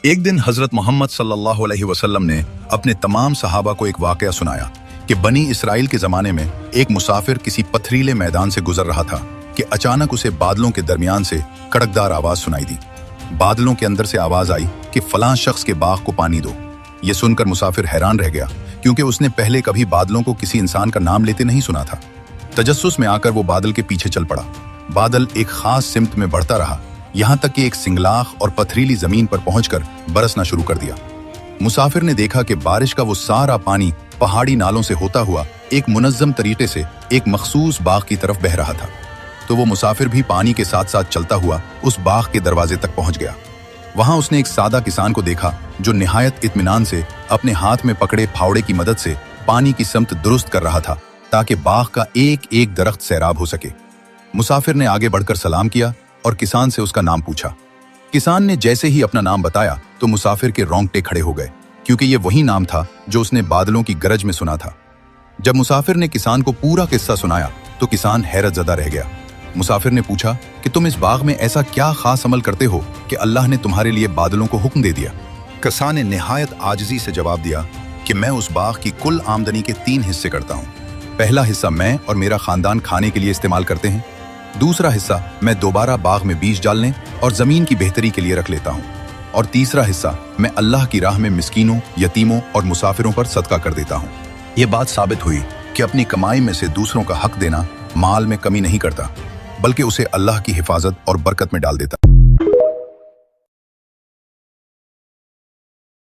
ایک دن حضرت محمد صلی اللہ علیہ وسلم نے اپنے تمام صحابہ کو ایک واقعہ سنایا کہ بنی اسرائیل کے زمانے میں ایک مسافر کسی پتھریلے میدان سے گزر رہا تھا کہ اچانک اسے بادلوں کے درمیان سے کڑکدار آواز سنائی دی۔ بادلوں کے اندر سے آواز آئی کہ فلاں شخص کے باغ کو پانی دو۔ یہ سن کر مسافر حیران رہ گیا کیونکہ اس نے پہلے کبھی بادلوں کو کسی انسان کا نام لیتے نہیں سنا تھا۔ تجسس میں آ کر وہ بادل کے پیچھے چل پڑا۔ بادل ایک خاص سمت میں بڑھتا رہا یہاں تک کہ ایک سنگلاخ اور پتھریلی زمین پر پہنچ کر برسنا شروع کر دیا۔ مسافر نے دیکھا کہ بارش کا وہ سارا پانی پہاڑی نالوں سے ہوتا ہوا ایک منظم طریقے سے ایک مخصوص باغ کی طرف بہہ رہا تھا۔ تو وہ مسافر بھی پانی کے ساتھ ساتھ چلتا ہوا اس باغ کے دروازے تک پہنچ گیا۔ وہاں اس نے ایک سادہ کسان کو دیکھا جو نہایت اطمینان سے اپنے ہاتھ میں پکڑے پھاوڑے کی مدد سے پانی کی سمت درست کر رہا تھا تاکہ باغ کا ایک ایک درخت سیراب ہو سکے۔ مسافر نے آگے بڑھ کر سلام کیا اور کسان سے اس کا نام پوچھا۔ کسان نے جیسے ہی اپنا نام بتایا تو مسافر کے رونگٹے کھڑے ہو گئے کیونکہ یہ وہی نام تھا جو اس نے بادلوں کی گرج میں سنا تھا۔ جب مسافر نے کسان کو پورا قصہ سنایا تو کسان حیرت زدہ رہ گیا۔ مسافر نے پوچھا کہ تم اس باغ میں ایسا کیا خاص عمل کرتے ہو کہ اللہ نے تمہارے لیے بادلوں کو حکم دے دیا؟ کسان نے نہایت عاجزی سے جواب دیا کہ میں اس باغ کی کل آمدنی کے 3 حصے کرتا ہوں۔ پہلا حصہ میں اور میرا خاندان کھانے کے لیے استعمال کرتے ہیں، دوسرا حصہ میں دوبارہ باغ میں بیج ڈالنے اور زمین کی بہتری کے لیے رکھ لیتا ہوں، اور تیسرا حصہ میں اللہ کی راہ میں مسکینوں، یتیموں اور مسافروں پر صدقہ کر دیتا ہوں۔ یہ بات ثابت ہوئی کہ اپنی کمائی میں سے دوسروں کا حق دینا مال میں کمی نہیں کرتا بلکہ اسے اللہ کی حفاظت اور برکت میں ڈال دیتا۔